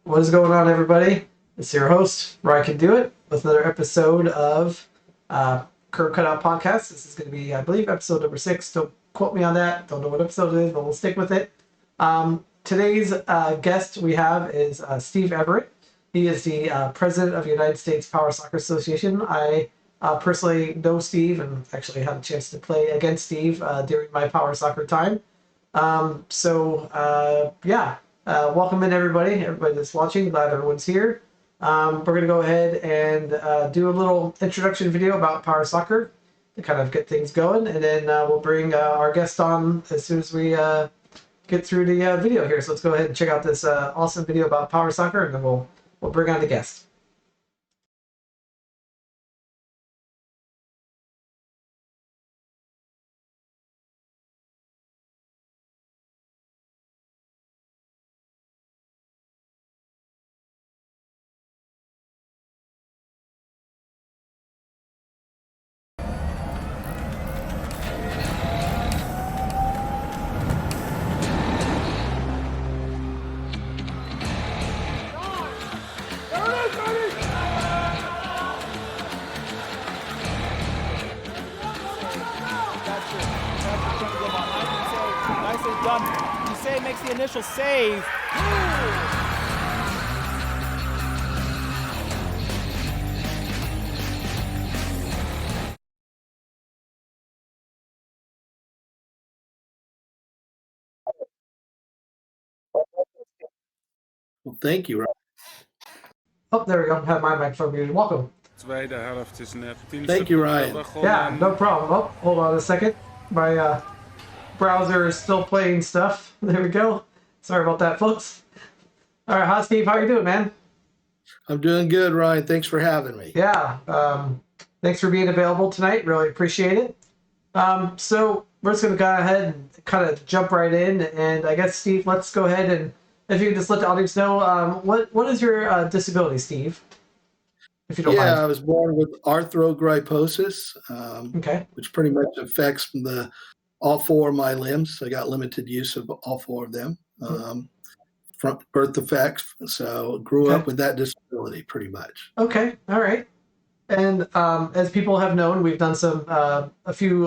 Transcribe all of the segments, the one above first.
What is going on, everybody? It's your host, RyCanDoit, with another episode of Curve Cutout Podcast. This is going to be, I believe, episode number 6. Don't quote me on that. Don't know what episode it is, but we'll stick with it. Today's guest we have is Steve Everett. He is the president of the United States Power Soccer Association. I personally know Steve and actually had a chance to play against Steve during my power soccer time. Welcome in, everybody that's watching. Glad everyone's here. We're going to go ahead and do a little introduction video about power soccer to kind of get things going, and then we'll bring our guest on as soon as we get through the video here. So let's go ahead and check out this awesome video about power soccer, and then we'll bring on the guest. Done. You say makes the initial save. Well, thank you, Rob. Oh, there we go. I have my microphone muted. Welcome. Tweede helft is net 10 Thank you, Ryan. Yeah, no problem. Oh, hold on a second. My browser is still playing stuff. There we go. Sorry about that, folks. All right, hi, Steve. How you doing, man? I'm doing good, Ryan. Thanks for having me. Yeah. Thanks for being available tonight. Really appreciate it. So we're just going to go ahead and kind of jump right in. And I guess, Steve, let's go ahead and if you could just let the audience know, what is your disability, Steve? If you don't mind. I was born with arthrogryposis, Okay. which pretty much affects all 4 of my limbs. I got limited use of all 4 of them. From birth defects, so grew up with that disability pretty much. Okay, all right. And as people have known, we've done a few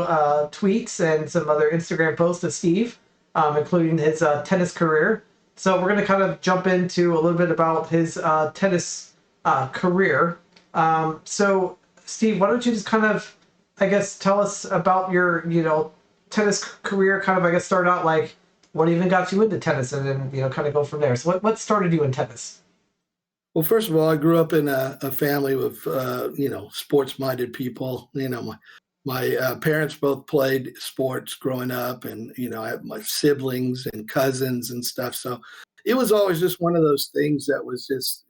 tweets and some other Instagram posts of Steve, including his tennis career. So we're going to kind of jump into a little bit about his tennis career. So Steve, why don't you just kind of, I guess, tell us about your, tennis career, kind of, I guess, start out like what even got you into tennis, and then, kind of go from there. So what started you in tennis? Well, first of all, I grew up in a family with, sports-minded people. My parents both played sports growing up, and, I have my siblings and cousins and stuff. So it was always just one of those things that was just,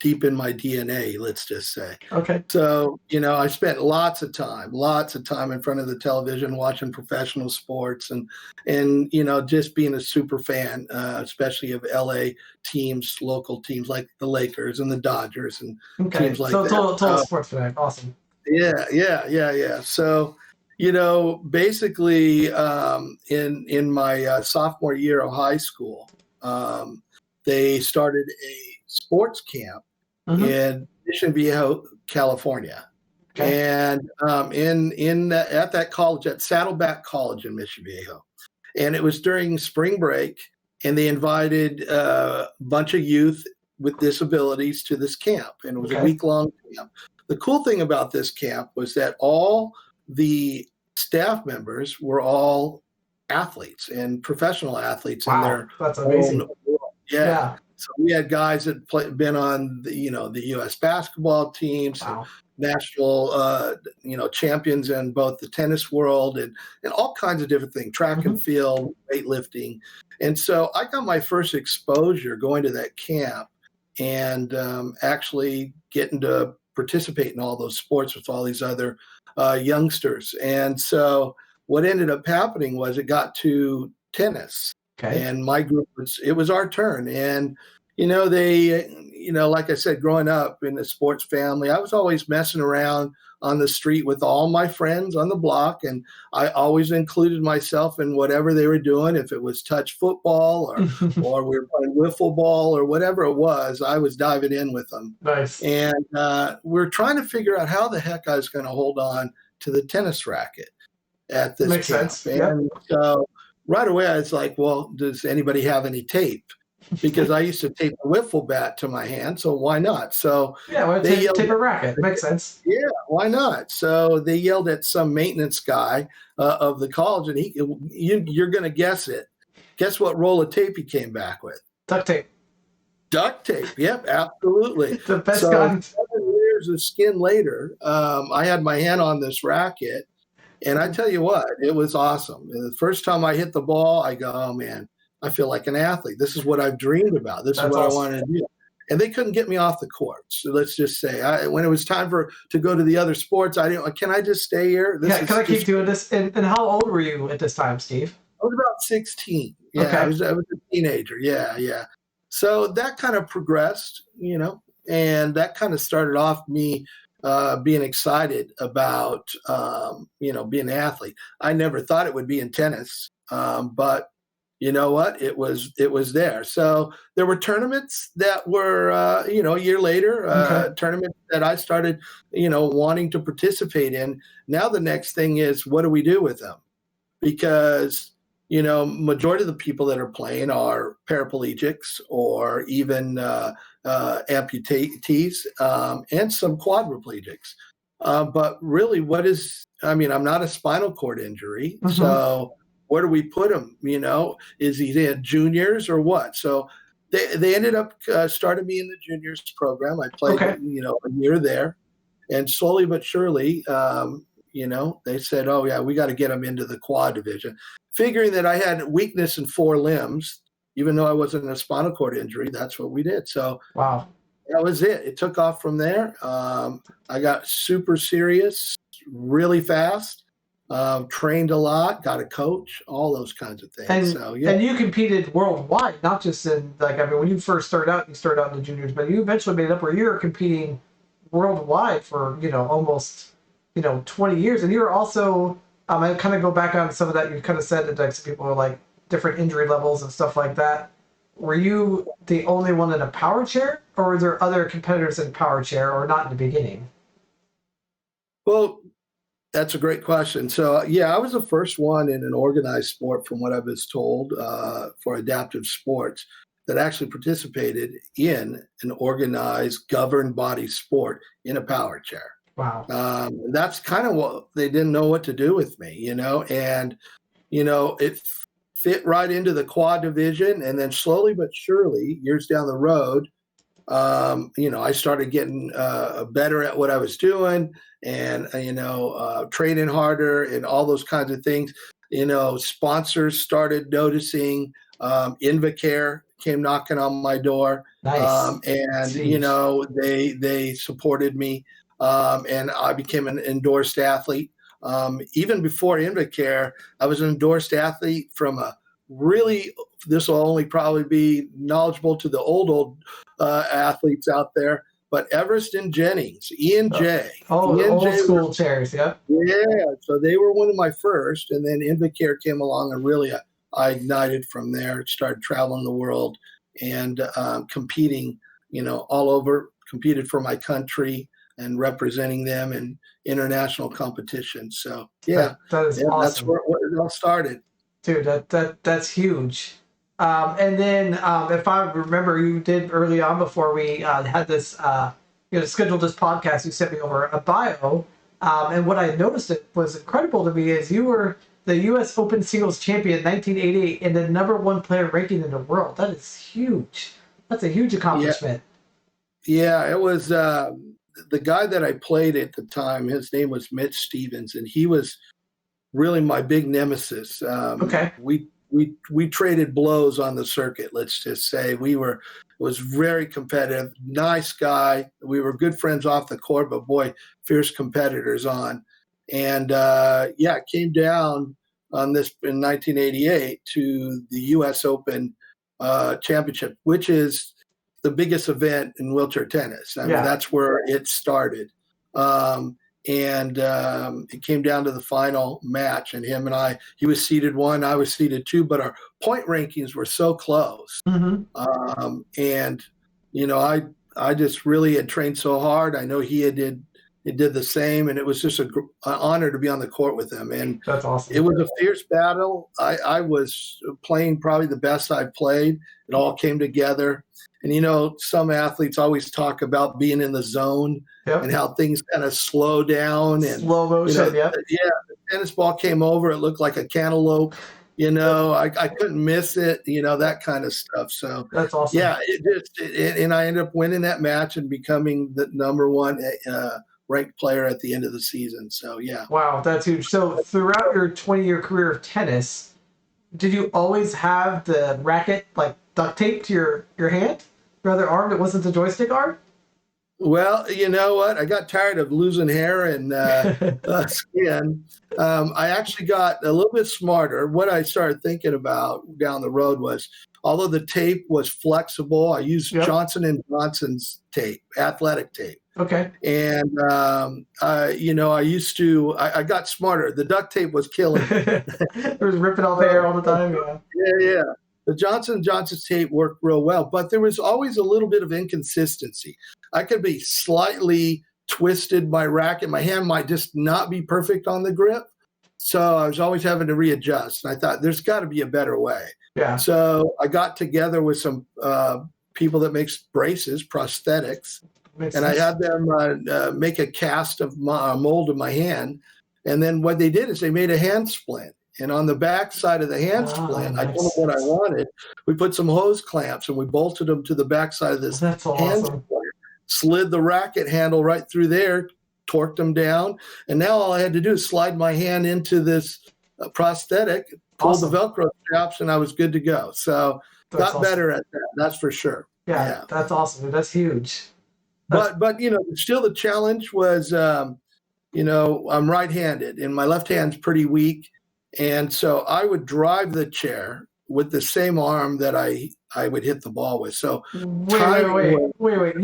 deep in my DNA, let's just say. Okay. So, I spent lots of time in front of the television watching professional sports and just being a super fan, especially of LA teams, local teams like the Lakers and the Dodgers and teams like that. So total sports fan. Awesome. Yeah. So, basically in my sophomore year of high school, they started a sports camp in Mission Viejo, California. Okay. And at that college, at Saddleback College in Mission Viejo. And it was during spring break, and they invited a bunch of youth with disabilities to this camp. And it was a week-long camp. The cool thing about this camp was that all the staff members were all athletes and professional athletes in their that's amazing. own world. Yeah. So we had guys that been on the U.S. basketball teams, national, champions in both the tennis world and all kinds of different things, track and field, weightlifting. And so I got my first exposure going to that camp and actually getting to participate in all those sports with all these other youngsters. And so what ended up happening was it got to tennis. Okay. And my group it was our turn. And, they, like I said, growing up in a sports family, I was always messing around on the street with all my friends on the block, and I always included myself in whatever they were doing. If it was touch football or we were playing wiffle ball or whatever it was, I was diving in with them. Nice. And we're trying to figure out how the heck I was going to hold on to the tennis racket at this Makes camp. sense. And so right away, I was like, well, does anybody have any tape? Because I used to tape a wiffle bat to my hand, so why not? So they tape a racket. Makes sense. Yeah, why not? So they yelled at some maintenance guy of the college, and you're going to guess it. Guess what roll of tape he came back with? Duct tape. Duct tape. Yep, absolutely. The best so gun. 7 years of skin later, I had my hand on this racket, and I tell you what, it was awesome. And the first time I hit the ball, I go, oh man, I feel like an athlete. This is what I've dreamed about. This is what awesome. I wanted to do. And they couldn't get me off the court. So let's just say, when it was time to go to the other sports, can I just stay here? Can I keep doing this? And how old were you at this time, Steve? I was about 16. Yeah, okay. I was a teenager. Yeah. So that kind of progressed, and that kind of started off me being excited about, being an athlete. I never thought it would be in tennis, but you know what? It was there. So there were tournaments that were, a year later, tournaments that I started, wanting to participate in. Now the next thing is, what do we do with them? Because, majority of the people that are playing are paraplegics or even amputees and some quadriplegics. But really, I'm not a spinal cord injury. Mm-hmm. So where do we put him? Is he in juniors or what? So they ended up starting me in the juniors program. I played, a year there, and slowly but surely, they said, oh yeah, we got to get him into the quad division, figuring that I had weakness in 4 limbs, even though I wasn't a spinal cord injury. That's what we did. So wow, that was it. It took off from there. I got super serious really fast. Trained a lot, got a coach, all those kinds of things. And you competed worldwide, not just in when you first started out, you started out in the juniors, but you eventually made it up where you were competing worldwide for almost 20 years, and you were also I kind of go back on some of that. You kind of said that some people are like different injury levels and stuff like that. Were you the only one in a power chair, or were there other competitors in power chair, or not in the beginning? Well, that's a great question. So, I was the first one in an organized sport, from what I was told, for adaptive sports that actually participated in an organized, governed body sport in a power chair. Wow. That's kind of what they didn't know what to do with me, and, it fit right into the quad division. And then slowly but surely, years down the road, I started getting better at what I was doing, and training harder and all those kinds of things. Sponsors started noticing. Invacare came knocking on my door. Nice. And they supported me, and I became an endorsed athlete. Even before Invacare, I was an endorsed athlete from this will only probably be knowledgeable to the old athletes out there, but Everest and Jennings, E&J. Old school chairs, yeah. Yeah, so they were one of my first, and then Invacare came along, and really I ignited from there, started traveling the world and competing, all over, competed for my country and representing them in international competitions. So, that is awesome. That's where it all started. Dude, that's huge. And then, if I remember, you did early on before we had this, scheduled this podcast. You sent me over a bio, and what I noticed it was incredible to me is you were the U.S. Open Singles Champion 1988 and the #1 player ranking in the world. That is huge. That's a huge accomplishment. Yeah, it was the guy that I played at the time. His name was Mitch Stevens, and he was really my big nemesis. Okay. We traded blows on the circuit. Let's just say it was very competitive. Nice guy. We were good friends off the court, but boy, fierce competitors on. And it came down on this in 1988 to the U.S. Open Championship, which is the biggest event in wheelchair tennis. I mean, that's where it started. It came down to the final match, and him and I, he was seeded 1, I was seeded 2, but our point rankings were so close. And, you know, I just really had trained so hard. I know he did the same, and it was just an honor to be on the court with him. And that's awesome. It was a fierce battle. I was playing probably the best I've played. It all came together. And, you know, some athletes always talk about being in the zone and how things kind of slow down. And slow motion, the tennis ball came over. It looked like a cantaloupe. You know, I couldn't miss it, you know, that kind of stuff. So that's awesome. Yeah, and I ended up winning that match and becoming the number 1 ranked player at the end of the season. So, yeah. Wow, that's huge. So throughout your 20-year career of tennis, did you always have the racket like duct taped to your hand? Your other arm that wasn't the joystick arm? Well, you know what? I got tired of losing hair and skin. I actually got a little bit smarter. What I started thinking about down the road was, although the tape was flexible, I used Johnson & Johnson's tape, athletic tape. Okay. And, you know, I got smarter. The duct tape was killing me. It was ripping off hair all the time. Yeah. The Johnson & Johnson's tape worked real well, but there was always a little bit of inconsistency. I could be slightly twisted my racket. My hand might just not be perfect on the grip. So I was always having to readjust. And I thought there's got to be a better way. Yeah. So I got together with some people that makes braces, prosthetics, and I had them make a cast of a mold of my hand. And then what they did is they made a hand splint. And on the back side of the hand splint, I told them what I wanted. We put some hose clamps and we bolted them to the back side of this hand splint, slid the racket handle right through there, torqued them down. And now all I had to do is slide my hand into this prosthetic, pull the Velcro straps, and I was good to go. So got better at that. That's for sure. Yeah. That's awesome. That's huge. But you know, still the challenge was, you know, I'm right-handed and my left hand's pretty weak. And so I would drive the chair with the same arm that I would hit the ball with. So wait.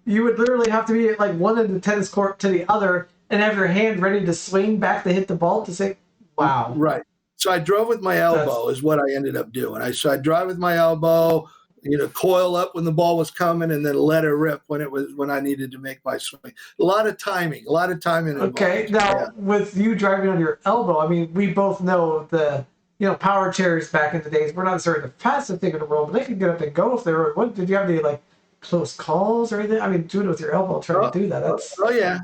You would literally have to be at like one end of the tennis court to the other and have your hand ready to swing back to hit the ball to say, wow. Right. So I drove with my elbow is what I ended up doing. So I'd drive with my elbow, you know, coil up when the ball was coming and then let it rip when I needed to make my swing. A lot of timing involved. Okay. Now with you driving on your elbow, I mean, we both know the, you know, power chairs back in the days were not necessarily the fastest thing in the world, but they could get up and go if they were. What did you have any like close calls or anything? I mean, doing it with your elbow, trying to do that.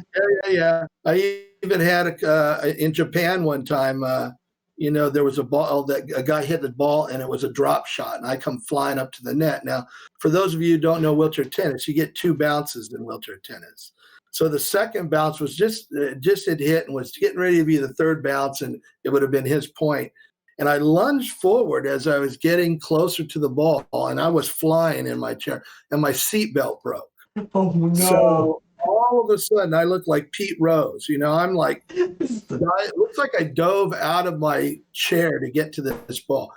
Yeah. I even had in Japan one time, you know, there was a ball that a guy hit the ball and it was a drop shot and I come flying up to the net. Now, for those of you who don't know wheelchair tennis, you get 2 bounces in wheelchair tennis. So the second bounce was just had hit and was getting ready to be the third bounce, and it would have been his point. And I lunged forward as I was getting closer to the ball, and I was flying in my chair, and my seatbelt broke. Oh, no. So all of a sudden, I look like Pete Rose. You know, I'm like, it looks like I dove out of my chair to get to this ball.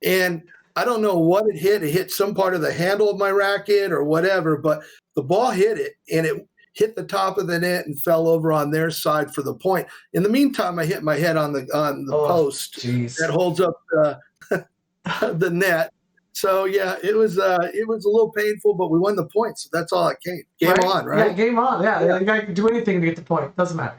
And I don't know what it hit. It hit some part of the handle of my racket or whatever, but the ball hit it, and it hit the top of the net and fell over on their side for the point. In the meantime, I hit my head on the post that holds up the net. So yeah, it was a little painful, but we won the point. So that's all it came. Game on, right? Yeah, game on. Yeah. You got to do anything to get the point. Doesn't matter.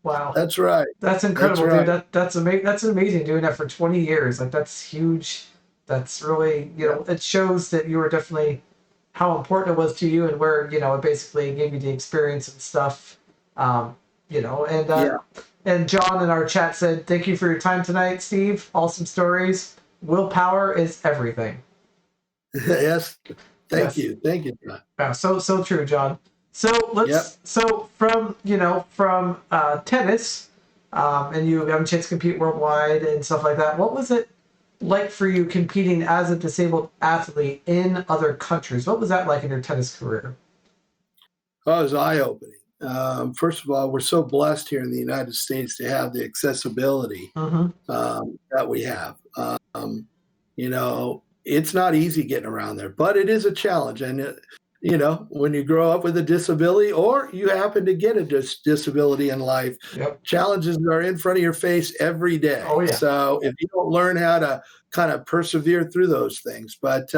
Wow. That's right. That's incredible, dude. That's amazing. That's amazing doing that for 20 years. Like that's huge. That's really, you know, it shows that you were definitely how important it was to you and where, you know, it basically gave you the experience and stuff. You know, and John in our chat said, thank you for your time tonight, Steve. Awesome stories. Willpower is everything. Yes. Thank you, John. Yeah, so true, John. So so from tennis, and you have a chance to compete worldwide and stuff like that. What was it like for you competing as a disabled athlete in other countries? What was that like in your tennis career? Oh, it was eye-opening. First of all, we're so blessed here in the United States to have the accessibility that we have. You know, it's not easy getting around there, but it is a challenge. And you know, when you grow up with a disability or you happen to get a disability in life, challenges are in front of your face every day. Oh, yeah. So if you don't learn how to kind of persevere through those things, but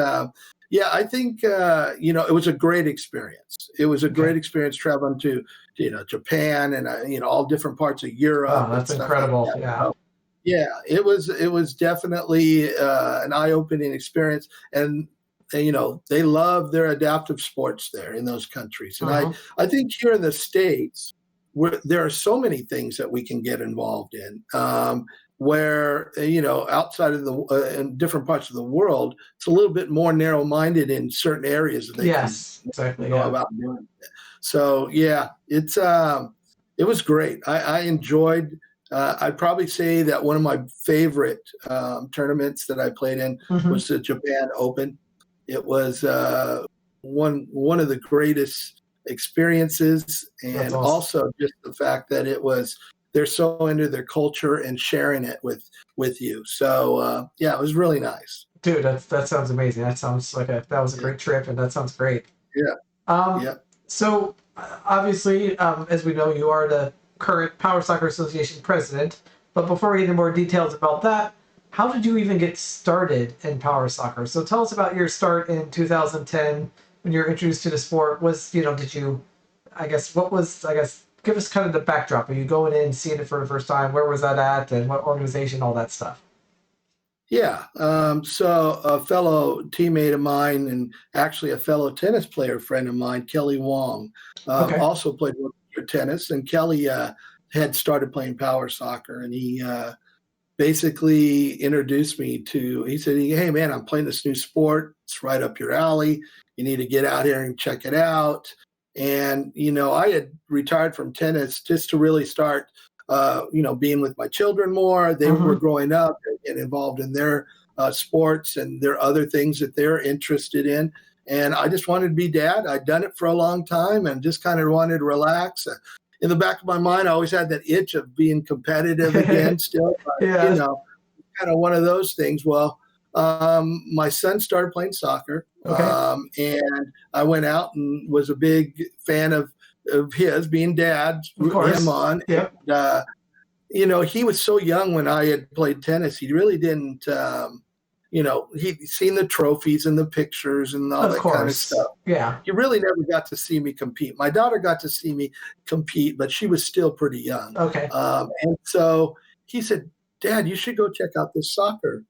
yeah, I think, you know, it was a great experience. It was a great experience traveling to, you know, Japan and, you know, all different parts of Europe. Oh, that's incredible. Like that. Yeah. So, yeah, it was definitely an eye-opening experience. And you know, they love their adaptive sports there in those countries. And I think here in the States, there are so many things that we can get involved in where, you know, outside of in different parts of the world, it's a little bit more narrow-minded in certain areas that they exactly. know about doing it. So, yeah, it was great. I enjoyed I'd probably say that one of my favorite tournaments that I played in was the Japan Open. It was one of the greatest experiences, and also just the fact that they're so into their culture and sharing it with you. So yeah, it was really nice. Dude, that sounds amazing. That sounds like that was a great trip, and that sounds great. Yeah. So obviously, as we know, you are the current Power Soccer Association president. But before we get into more details about that, how did you even get started in power soccer? So tell us about your start in 2010 when you were introduced to the sport. Give us kind of the backdrop. Are you going in, seeing it for the first time? Where was that at, and what organization, all that stuff? Yeah. So a fellow teammate of mine and actually a fellow tennis player friend of mine, Kelly Wong, also played tennis. And Kelly had started playing power soccer, and he basically introduced me he said, hey, man, I'm playing this new sport. It's right up your alley. You need to get out here and check it out. And, you know, I had retired from tennis just to really start, you know, being with my children more. They were growing up and involved in their sports, and there are other things that they're interested in. And I just wanted to be dad. I'd done it for a long time and just kind of wanted to relax. In the back of my mind, I always had that itch of being competitive again still. But, you know, kind of one of those things. Well, my son started playing soccer, and I went out and was a big fan of his, being dad, rooting him on. Yep. And, you know, he was so young when I had played tennis. He really didn't, you know, he'd seen the trophies and the pictures and all that kind of stuff. Yeah. He really never got to see me compete. My daughter got to see me compete, but she was still pretty young. Okay. And so he said, Dad, you should go check out this soccer.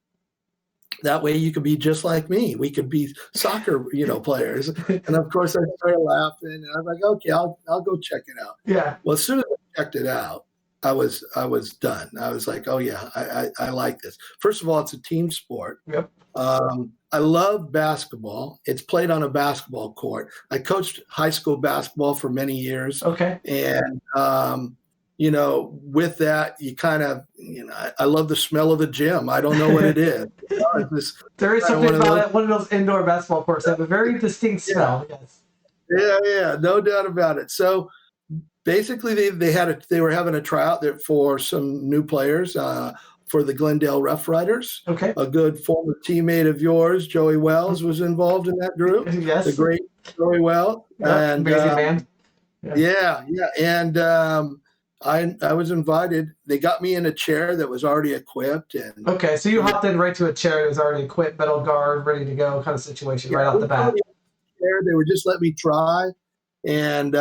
That way you could be just like me. We could be soccer, you know, players. And of course I started laughing, and I was like, okay, I'll go check it out. Yeah. Well, as soon as I checked it out, I was done. I was like, oh yeah, I like this. First of all, it's a team sport. Yep. I love basketball. It's played on a basketball court. I coached high school basketball for many years. Okay. And you know, with that, you kind of, you know, I love the smell of a gym. I don't know what it is. There is something about one of those indoor basketball courts that have a very distinct smell. Yes. Yeah, no doubt about it. So basically, they were having a tryout there for some new players for the Glendale Rough Riders. Okay. A good former teammate of yours, Joey Wells, was involved in that group. Yes. The great Joey Wells. And amazing man. Yeah. And I was invited. They got me in a chair that was already equipped. And okay, so you hopped in right to a chair that was already equipped, metal guard, ready to go kind of situation right out the bat. They would just let me try. And,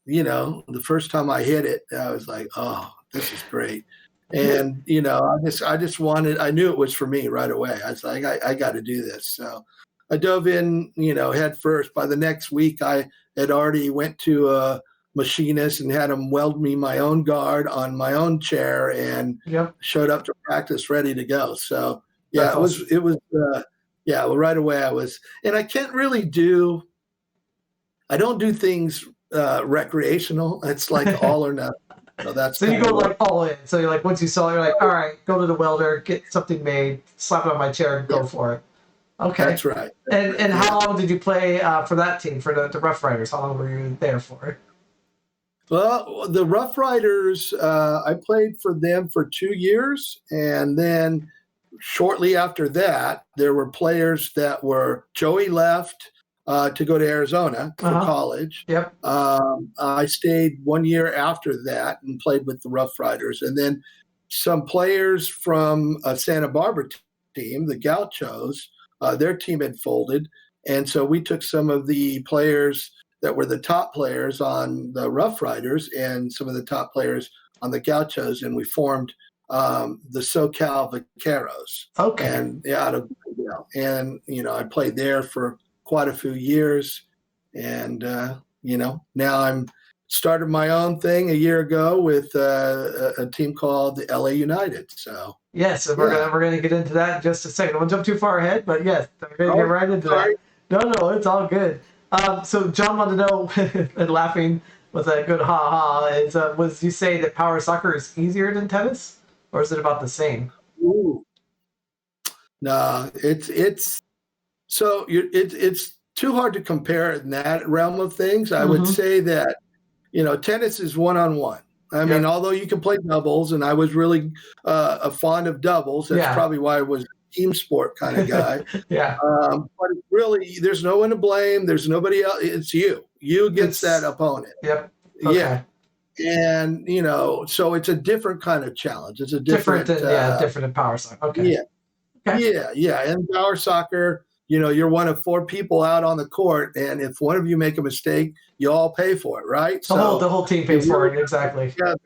you know, the first time I hit it, I was like, oh, this is great. And, you know, I knew it was for me right away. I was like, I got to do this. So I dove in, you know, head first. By the next week, I had already went to a machinist and had him weld me my own guard on my own chair, and showed up to practice ready to go. So yeah, it was well, right away I was, and I can't really I don't do things recreational. It's like all or nothing. So you go like all in. So you're like, once you saw it, you're like, all right, go to the welder, get something made, slap it on my chair, and go for it. Okay, that's right. And how long did you play for that team, for the Rough Riders? How long were you there for? Well, the Rough Riders, I played for them for 2 years, and then shortly after that, there were players that were Joey left to go to Arizona for college. Yep. I stayed 1 year after that and played with the Rough Riders, and then some players from a Santa Barbara team, the Gauchos, their team had folded, and so we took some of the players that were the top players on the Rough Riders and some of the top players on the Gauchos, and we formed the SoCal Vaqueros. Okay. And out of Glendale. And I played there for quite a few years, and now I'm started my own thing a year ago with a team called the LA United. So yes, and we're gonna get into that in just a second. I won't jump too far ahead, but yes, we're gonna get right into that. No, it's all good. So John wanted to know, and laughing with a good ha is was you say that power soccer is easier than tennis, or is it about the same? Ooh. No, it's too hard to compare in that realm of things. I would say that tennis is one-on-one. I mean, although you can play doubles, and I was really fond of doubles. That's probably why I was a team sport kind of guy. But really, there's no one to blame. There's nobody else. It's you. You against that opponent. Yep. Okay. Yeah. And so it's a different kind of challenge. It's a different than power soccer. Okay. Yeah. Okay. Yeah. And power soccer, you're one of four people out on the court, and if one of you make a mistake, you all pay for it, right? The whole team pays for it, exactly. Together.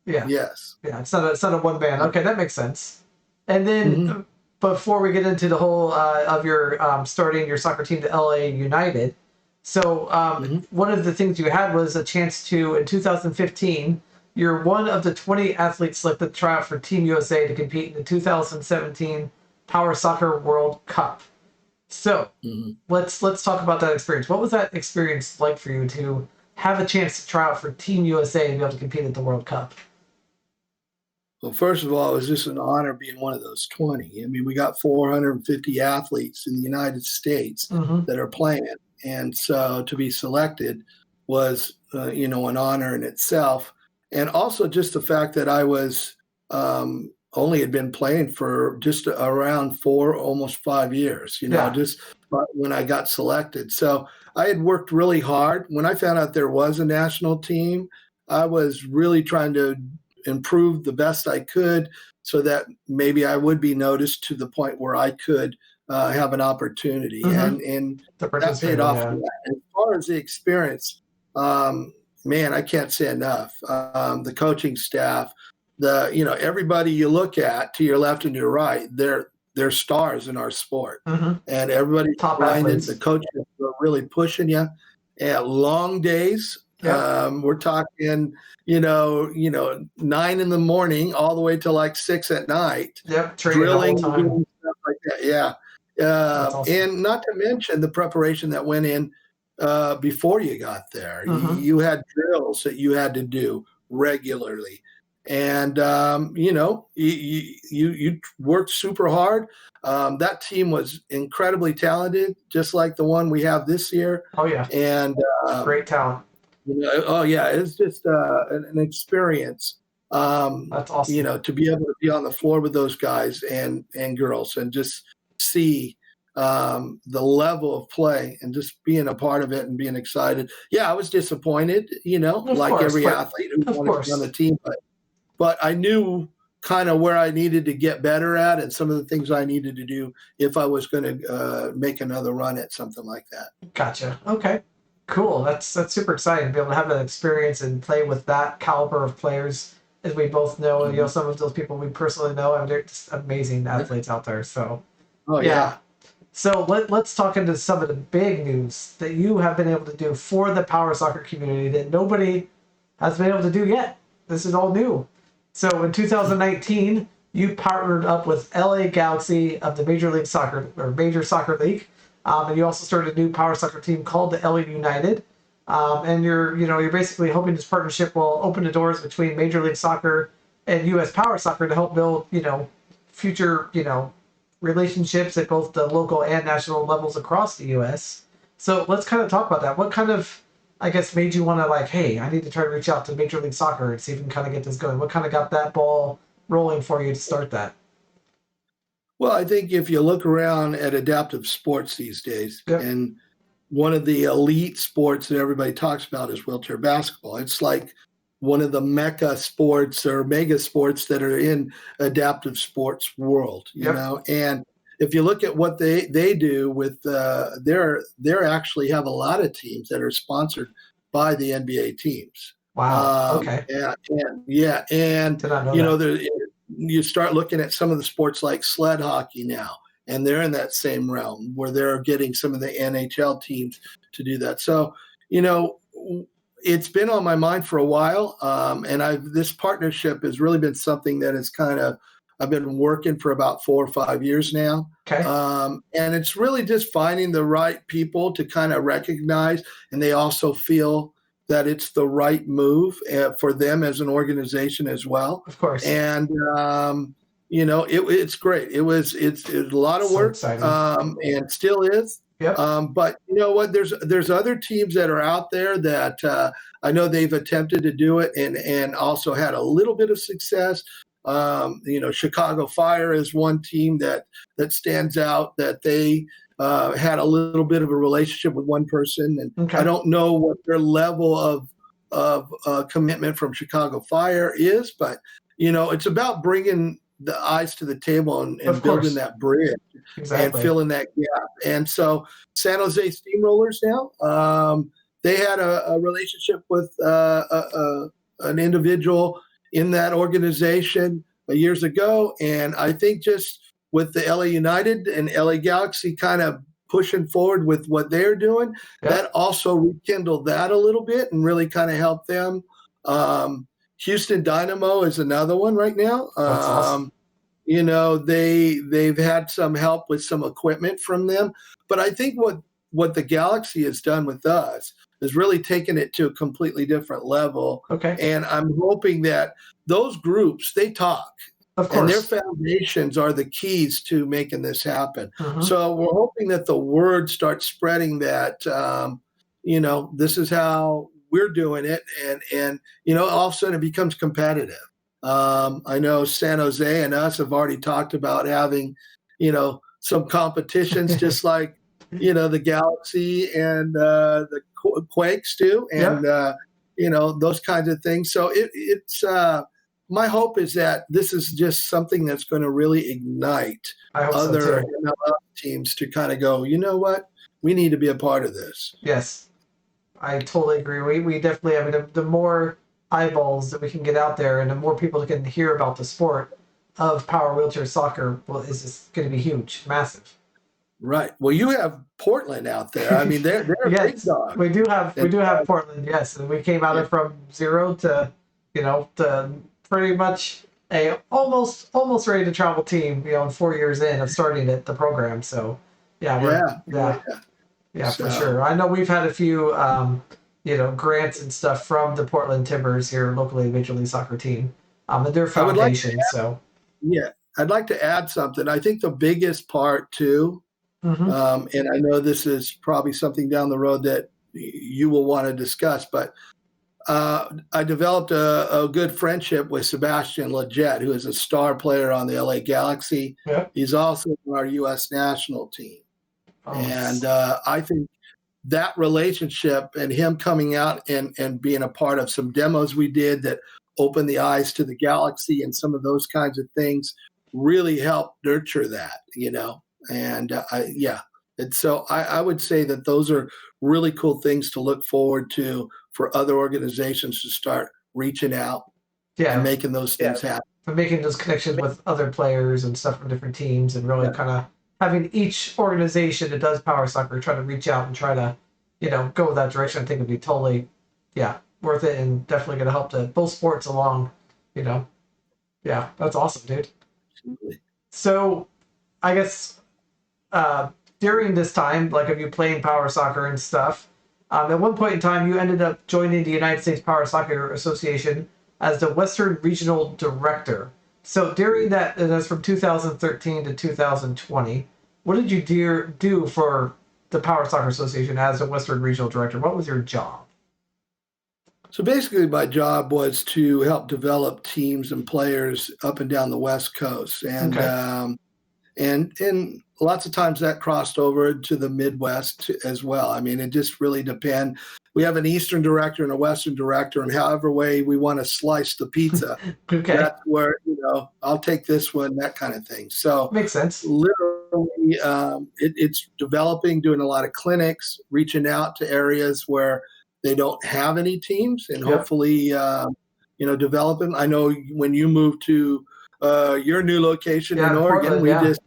Yeah. Yes. Yeah. It's not a one band. Okay, that makes sense. And then before we get into the whole of your starting your soccer team, the LA United. So one of the things you had was a chance to, in 2015, you're one of the 20 athletes selected to try out for Team USA to compete in the 2017 Power Soccer World Cup. So let's talk about that experience. What was that experience like for you to have a chance to try out for Team USA and be able to compete at the World Cup? Well, first of all, it was just an honor being one of those 20. I mean, we got 450 athletes in the United States that are playing. And so to be selected was, an honor in itself. And also just the fact that I was only had been playing for just around almost 5 years, just when I got selected. So I had worked really hard. When I found out there was a national team, I was really trying to improve the best I could so that maybe I would be noticed to the point where I could have an opportunity. And that paid off. Yeah. As far as the experience, man, I can't say enough. The coaching staff, everybody you look at to your left and your right, they're stars in our sport. And everybody's blinded. The coaches are really pushing you. And long days. We're talking, 9 in the morning all the way till like 6 at night. Drilling, doing stuff like that. Yeah. Awesome. And not to mention the preparation that went in before you got there. You had drills that you had to do regularly. And, you worked super hard. That team was incredibly talented, just like the one we have this year. Oh, yeah. And great talent. It's just an experience. That's awesome. To be able to be on the floor with those guys and girls and just see the level of play and just being a part of it and being excited. Yeah, I was disappointed, like every athlete who wanted to be on the team, but I knew kind of where I needed to get better at and some of the things I needed to do if I was going to make another run at something like that. Gotcha. Okay. Cool. That's super exciting to be able to have that experience and play with that caliber of players, as we both know. And some of those people we personally know, and they're just amazing athletes out there. So, yeah. So let's talk into some of the big news that you have been able to do for the power soccer community that nobody has been able to do yet. This is all new. So in 2019, you partnered up with LA Galaxy of the Major Soccer League. And you also started a new power soccer team called the LA United. And you're basically hoping this partnership will open the doors between Major League Soccer and US Power Soccer to help build, future, relationships at both the local and national levels across the US. So let's kind of talk about that. What kind of, I guess, made you want to hey, I need to try to reach out to Major League Soccer and see if we can kind of get this going? What kind of got that ball rolling for you to start that? Well, I think if you look around at adaptive sports these days, Yep. and one of the elite sports that everybody talks about is wheelchair basketball. It's like one of the mecca sports or mega sports that are in adaptive sports world, you Yep. know. And if you look at what they do with they're actually have a lot of teams that are sponsored by the NBA teams. Wow. Okay. And Did not know you know, that. you start looking at some of the sports like sled hockey now, and they're in that same realm where they're getting some of the NHL teams to do that. So, you know, it's been on my mind for a while, and this partnership has really been something that is I've been working for about 4 or 5 years now. Okay. And it's really just finding the right people to kind of recognize, and they also feel that it's the right move for them as an organization as well. Of course. And you know, it's great. It's a lot of work, and still is. Yep. But you know what? There's other teams that are out there that I know they've attempted to do it and also had a little bit of success. You know, Chicago Fire is one team that stands out, that they had a little bit of a relationship with one person, and Okay. I don't know what their level of commitment from Chicago Fire is, but you know, it's about bringing the eyes to the table and building that bridge and filling that gap. And so San Jose Steamrollers now, they had a relationship with an individual in that organization years ago. And I think just with the LA United and LA Galaxy kind of pushing forward with what they're doing, that also rekindled that a little bit and really kind of helped them. Houston Dynamo is another one right now. That's awesome. You know, they've had some help with some equipment from them. But I think what the Galaxy has done with us is really taken it to a completely different level. Okay. And I'm hoping that those groups, they talk. Of course. And their foundations are the keys to making this happen. Mm-hmm. So we're hoping that the word starts spreading that, you know, this is how we're doing it. And you know, all of a sudden it becomes competitive. I know San Jose and us have already talked about having, you know, some competitions just like, you know, the Galaxy and the Quakes do, and you know, those kinds of things. So it's my hope is that this is just something that's going to really ignite other MLL teams to kind of go, you know what, we need to be a part of this. Yes, I totally agree. We definitely, I mean, the more eyeballs that we can get out there and the more people that can hear about the sport of power wheelchair soccer, well, is just going to be huge, massive. Right. Well, you have Portland out there. I mean, they're yes, big dogs. We do have Portland. Yes, and we came out of from zero to, you know, to pretty much a almost ready to travel team. You know, 4 years in of starting the program. So, yeah, for sure. I know we've had a few, you know, grants and stuff from the Portland Timbers here locally, Major League Soccer team, and their foundation. I'd like to add something. I think the biggest part too. Mm-hmm. And I know this is probably something down the road that you will want to discuss, but I developed a good friendship with Sebastian Lletget, who is a star player on the LA Galaxy. Yep. He's also on our U.S. national team. And I think that relationship and him coming out and being a part of some demos we did that opened the eyes to the Galaxy and some of those kinds of things really helped nurture that, you know. And and so I would say that those are really cool things to look forward to for other organizations to start reaching out and making those things happen. For making those connections with other players and stuff from different teams, and really kind of having each organization that does power soccer try to reach out and try to, you know, go that direction. I think would be totally, worth it, and definitely going to help both sports along, you know. Yeah, that's awesome, dude. Absolutely. So, I guess during this time, like of you playing power soccer and stuff, at one point in time, you ended up joining the United States Power Soccer Association as the Western Regional Director. So during that's from 2013 to 2020, what did you do for the Power Soccer Association as the Western Regional Director? What was your job? So basically my job was to help develop teams and players up and down the West Coast. And and lots of times that crossed over to the Midwest as well. I mean, it just really depends. We have an Eastern director and a Western director, and however way we want to slice the pizza, Okay. that's where, I'll take this one, that kind of thing. So Makes sense. literally, it's developing, doing a lot of clinics, reaching out to areas where they don't have any teams, and hopefully, developing. I know when you moved to your new location in Oregon, Portland,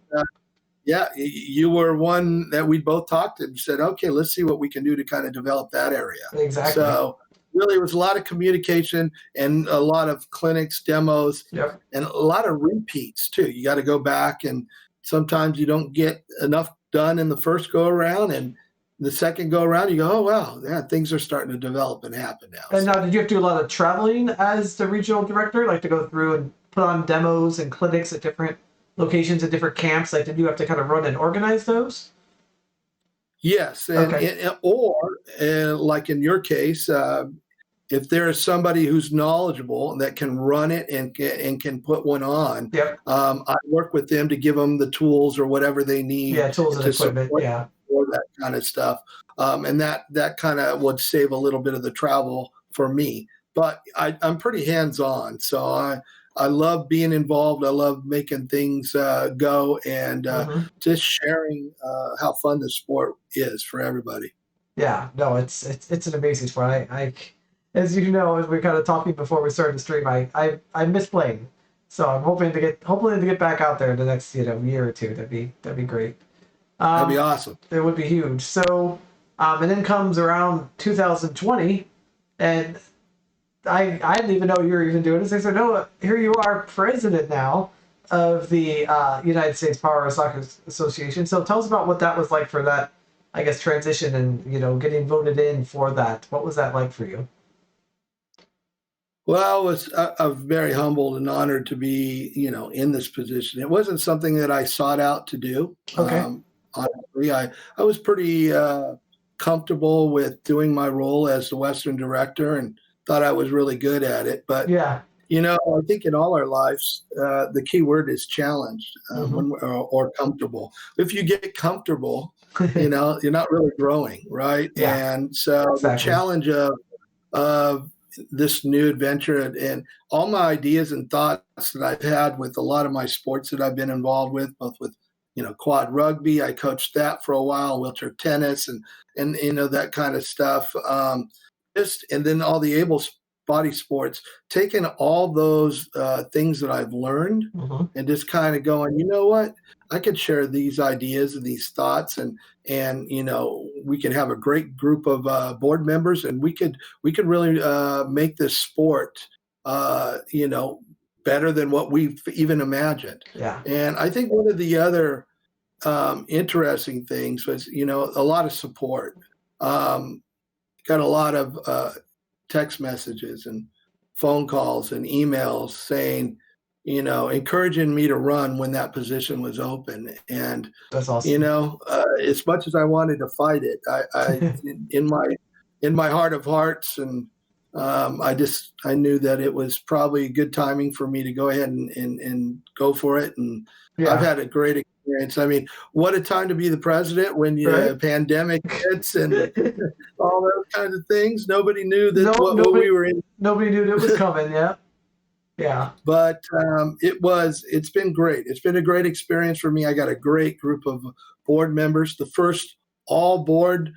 you were one that we both talked to and said, okay, let's see what we can do to kind of develop that area. Exactly. So really it was a lot of communication and a lot of clinics, demos, and a lot of repeats too. You got to go back, and sometimes you don't get enough done in the first go around, and the second go around you go, oh wow, yeah, things are starting to develop and happen now. And now, did you have to do a lot of traveling as the regional director, like to go through and put on demos and clinics at different locations at different camps? Like, did you have to kind of run and organize those? Yes, or like in your case, if there is somebody who's knowledgeable that can run it and can put one on, I work with them to give them the tools or whatever they need. Yeah, tools and equipment. For that kind of stuff, and that kind of would save a little bit of the travel for me. But I'm pretty hands-on, so I love being involved. I love making things go, and just sharing how fun the sport is for everybody. Yeah, no, it's an amazing sport. I as you know, as we were kind of talking before we started the stream, I miss playing, so I'm hoping to get back out there in the next year or two. That'd be great. That'd be awesome. It would be huge. So, and then comes around 2020, and I didn't even know you were even doing this. I said, no, here you are, president now of the United States Power Soccer Association. So tell us about what that was like for that, I guess, transition and, getting voted in for that. What was that like for you? Well, I'm very humbled and honored to be, in this position. It wasn't something that I sought out to do. Okay. Honestly, I was pretty comfortable with doing my role as the Western director and thought I was really good at it. But, I think in all our lives, the key word is challenged or comfortable. If you get comfortable, you're not really growing, right? Yeah. And so the challenge of this new adventure and all my ideas and thoughts that I've had with a lot of my sports that I've been involved with, both with quad rugby. I coached that for a while, wheelchair tennis, and that kind of stuff. And then all the able body sports, taking all those things that I've learned and just kind of going, you know what, I could share these ideas and these thoughts, and we could have a great group of board members, and we could really make this sport, better than what we've even imagined. Yeah. And I think one of the other interesting things was, a lot of support. Got a lot of text messages and phone calls and emails saying, encouraging me to run when that position was open. And that's awesome. As much as I wanted to fight it, I in my heart of hearts, and I knew that it was probably good timing for me to go ahead and go for it. And I've had a great experience. I mean, what a time to be the president when a pandemic hits and all those kinds of things. Nobody knew that what we were in. Nobody knew it was coming. Yeah. Yeah. But it's been great. It's been a great experience for me. I got a great group of board members, the first all board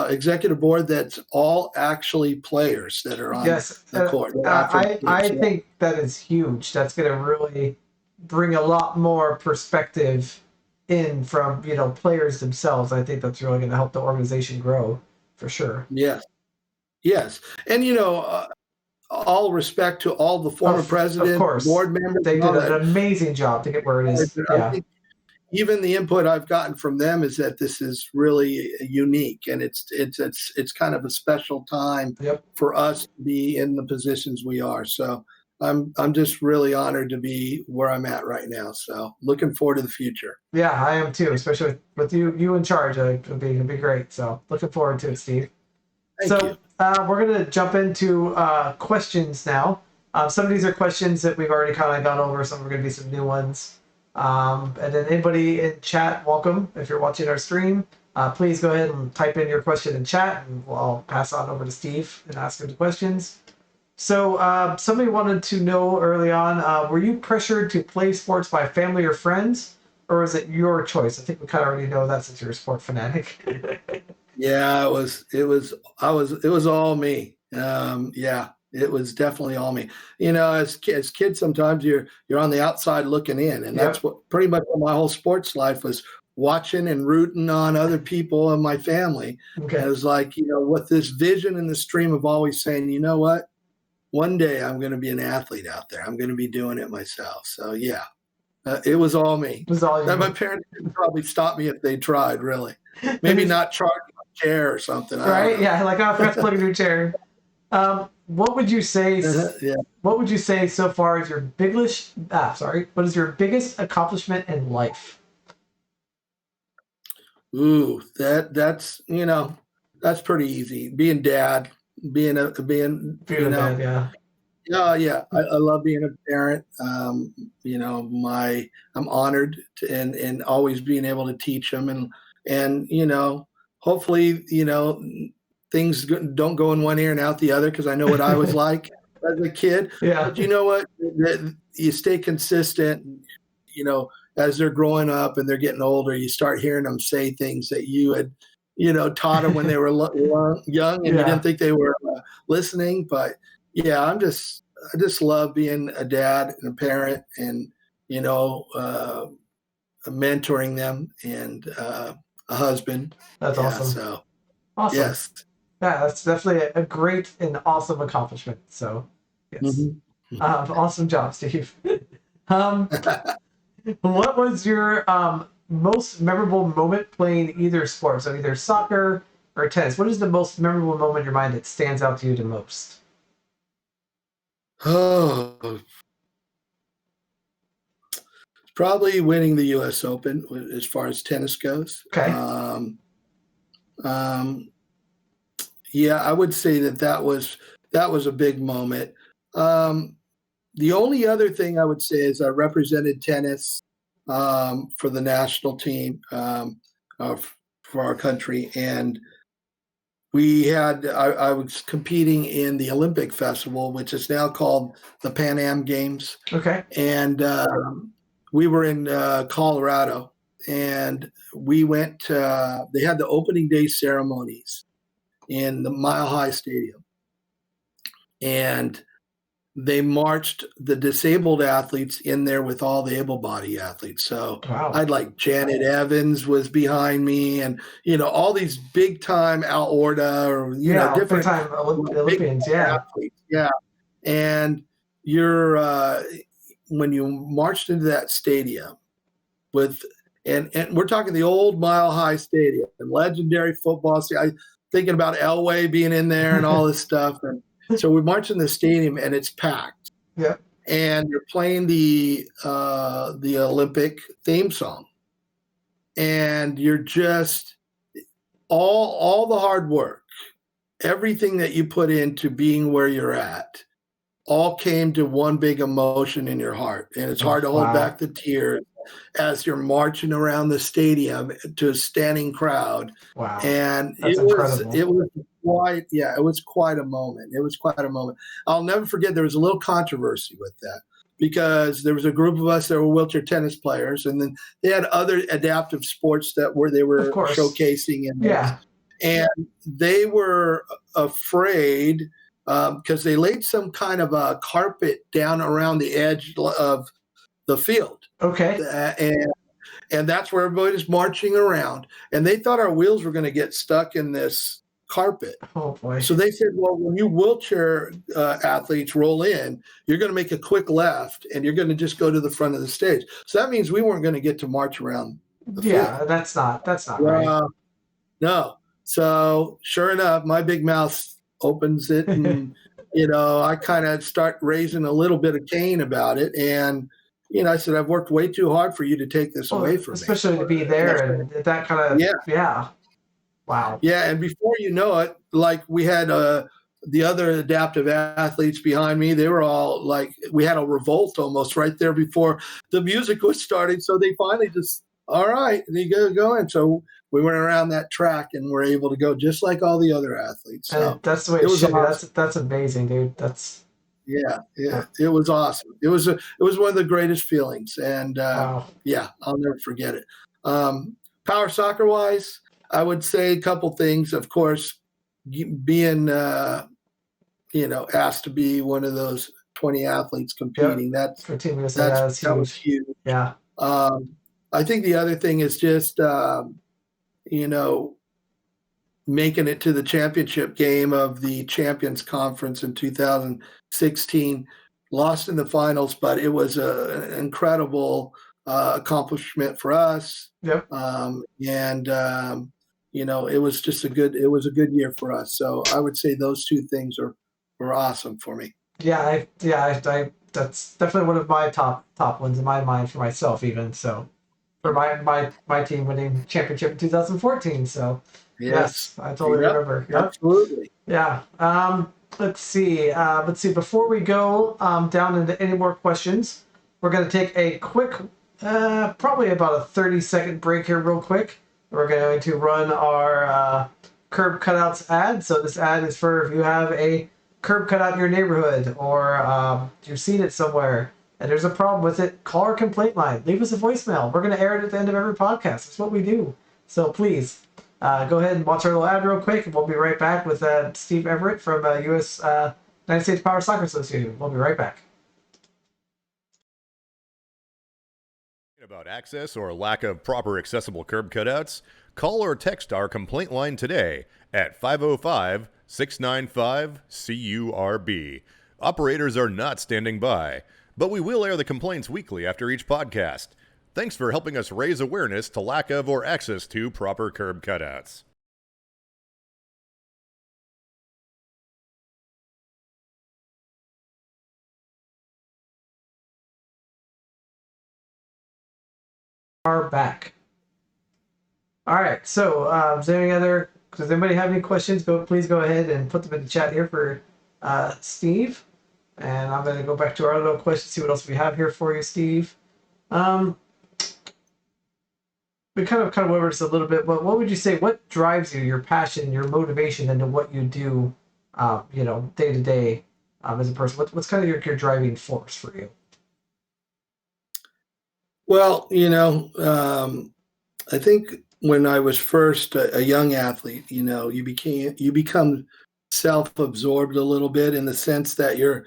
executive board that's all actually players that are on the court. I think that is huge. That's going to really bring a lot more perspective in from players themselves. I think that's really going to help the organization grow for sure. Yes, and all respect to all the former presidents, board members. They did an amazing job to get where it is. I think even the input I've gotten from them is that this is really unique, and it's kind of a special time for us to be in the positions we are. So I'm just really honored to be where I'm at right now. So looking forward to the future. Yeah, I am too, especially with you in charge. It'll be great. So looking forward to it, Steve. Thank you. We're going to jump into questions now. Some of these are questions that we've already kind of gone over. Some are going to be some new ones. And then anybody in chat, welcome. If you're watching our stream, please go ahead and type in your question in chat, and I'll pass on over to Steve and ask him the questions. So somebody wanted to know early on, were you pressured to play sports by family or friends, or is it your choice? I think we kind of already know that since you're a sport fanatic. Yeah, it was all me. Yeah, it was definitely all me. As kids, sometimes you're on the outside looking in, and that's what pretty much my whole sports life was, watching and rooting on other people in my family. Okay. And it was like, with this vision and this dream of always saying, you know what, one day I'm going to be an athlete out there. I'm going to be doing it myself. So yeah, it was all me. It was all you. My parents could probably stop me if they tried, really. Maybe not charge a chair or something. Right? Yeah, like, oh, let's plug a new chair. What would you say? Yeah. What would you say so far is your biggest? What is your biggest accomplishment in life? Ooh, that's pretty easy. Being dad, being a dad, yeah. Yeah. I love being a parent. I'm honored and always being able to teach them and hopefully things don't go in one ear and out the other, because I know what I was like as a kid. Yeah. But you know what? You stay consistent. As they're growing up and they're getting older, you start hearing them say things that you had, taught them when they were young, and you didn't think they were listening. But yeah, I just love being a dad and a parent, and mentoring them, and a husband. That's awesome. So awesome. Yes. Yeah, that's definitely a great and awesome accomplishment. So yes, awesome job, Steve. What was your most memorable moment playing either sport? So either soccer or tennis. What is the most memorable moment in your mind that stands out to you the most? Oh, probably winning the U.S. Open as far as tennis goes. Okay. Yeah, I would say that was a big moment. The only other thing I would say is I represented tennis for the national team for our country, and I was competing in the Olympic Festival, which is now called the Pan Am Games. Okay. And we were in Colorado, and we went to, they had the opening day ceremonies in the Mile High Stadium, and they marched the disabled athletes in there with all the able-bodied athletes. So wow. I'd like Janet Evans was behind me, and all these big-time Al Orta, or different time Olympians, athletes. Yeah, and you're when you marched into that stadium with, and we're talking the old Mile High Stadium, and legendary football. I thinking about Elway being in there and all this stuff, and so we march in the stadium and it's packed. Yeah. And you're playing the Olympic theme song, and you're just all the hard work, everything that you put into being where you're at, all came to one big emotion in your heart. And it's hard to hold back the tears as you're marching around the stadium to a standing crowd. Wow. And That's incredible. it was quite a moment. It was quite a moment. I'll never forget, there was a little controversy with that, because there was a group of us that were wheelchair tennis players, and then they had other adaptive sports they were showcasing. And they were afraid because they laid some kind of a carpet down around the edge of the field. Okay. And that's where everybody's marching around. And they thought our wheels were going to get stuck in this carpet. Oh, boy. So they said, well, when you wheelchair athletes roll in, you're going to make a quick left, and you're going to just go to the front of the stage. So that means we weren't going to get to march around the field. That's not right. No. So sure enough, my big mouth opens it, and I kind of start raising a little bit of Cain about it, and I said, I've worked way too hard for you to take this away from me. Especially to be there and that kind of, yeah. Wow. Yeah, and before you know it, like we had the other adaptive athletes behind me, they were all like, we had a revolt almost right there before the music was starting. So they finally just, all right, they go in. So we went around that track and were able to go just like all the other athletes. So And that's the way it it was should be. awesome. That's amazing, dude. Yeah, it was awesome. It was one of the greatest feelings, and Wow. yeah, I'll never forget it. Power soccer wise, I would say a couple things. Of course, being asked to be one of those 20 athletes competing. Yep. For Team USA, That was huge. Yeah. I think the other thing is just making it to the championship game of the Champions Conference in 2016. Lost in the finals, but it was an incredible accomplishment for us. Yep. It was just a good year for us. So I would say those two things were awesome for me. Yeah, that's definitely one of my top ones in my mind for myself, even. So for my team winning championship in 2014. So yes, I totally remember. Yep. Absolutely. Yeah. Let's see. Before we go down into any more questions, we're going to take a quick, probably about a 30-second break here, real quick. We're going to run our curb cutouts ad. So this ad is for if you have a curb cutout in your neighborhood or you've seen it somewhere and there's a problem with it, call our complaint line. Leave us a voicemail. We're going to air it at the end of every podcast. That's what we do. So please go ahead and watch our little ad real quick, and we'll be right back with Steve Everett from United States Power Soccer Association. We'll be right back. About access or lack of proper accessible curb cutouts? Call or text our complaint line today at 505-695-CURB. Operators are not standing by, but we will air the complaints weekly after each podcast. Thanks for helping us raise awareness to lack of or access to proper curb cutouts. Are back. All right. So, does anybody have any questions? Please go ahead and put them in the chat here for Steve. And I'm going to go back to our little questions, see what else we have here for you, Steve. We kind of went over this a little bit, but what would you say? What drives you, your passion, your motivation into what you do, day to day, as a person? What's kind of your driving force for you? Well, I think when I was first a young athlete, you become self-absorbed a little bit in the sense that you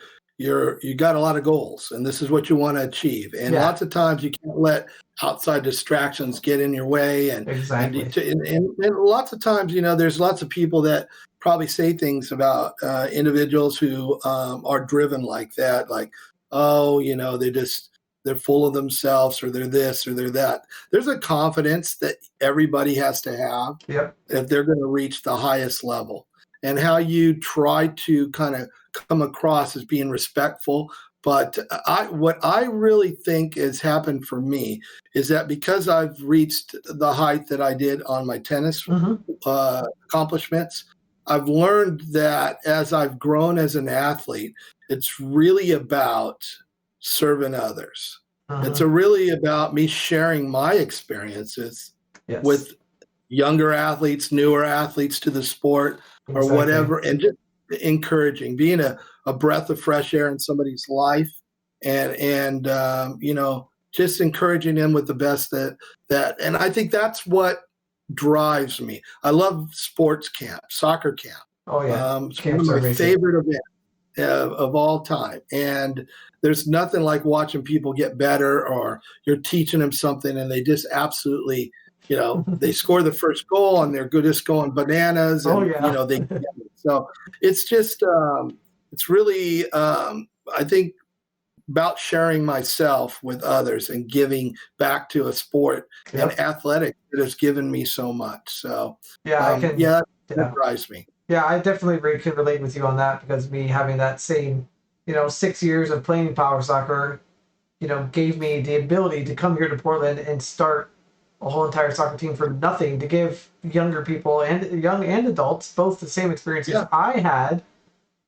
got a lot of goals and this is what you want to achieve. And lots of times you can't let outside distractions get in your way. And, exactly. and lots of times, there's lots of people that probably say things about individuals who are driven like that, like, oh, they're full of themselves or they're this or they're that. There's a confidence that everybody has to have if they're going to reach the highest level. And how you try to kind of come across as being respectful. But what I really think has happened for me is that because I've reached the height that I did on my tennis accomplishments, I've learned that as I've grown as an athlete, it's really about serving others. It's really about me sharing my experiences with younger athletes, newer athletes to the sport or whatever, and just encouraging, being a breath of fresh air in somebody's life and just encouraging them with the best that and I think that's what drives me. I love sports camp, soccer camp. Oh yeah. It's one of my favorite events of all time. And there's nothing like watching people get better or you're teaching them something and they just absolutely, they score the first goal and they're just going bananas. And, so it's just, it's really, I think about sharing myself with others and giving back to a sport and athletics that has given me so much. So that drives me. Yeah, I definitely can relate with you on that because me having that same, 6 years of playing power soccer, gave me the ability to come here to Portland and start a whole entire soccer team from nothing to give younger people and young and adults both the same experiences I had,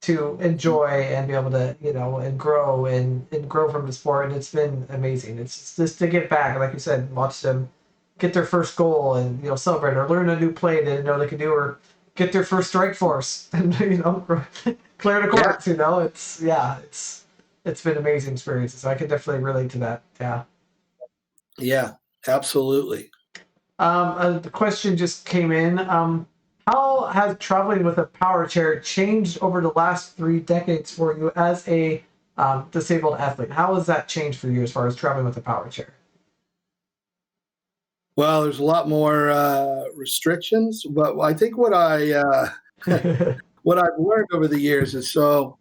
to enjoy and be able to, and grow from the sport. And it's been amazing. It's just to get back, like you said, watch them get their first goal and, celebrate, or learn a new play they didn't know they could do, or get their first strike force and, clear the courts, it's been amazing experiences. So I can definitely relate to that. Yeah. Yeah, absolutely. The question just came in. How has traveling with a power chair changed over the last 3 decades for you as a disabled athlete? How has that changed for you as far as traveling with a power chair? Well, there's a lot more restrictions, but I think what what I've learned over the years is, so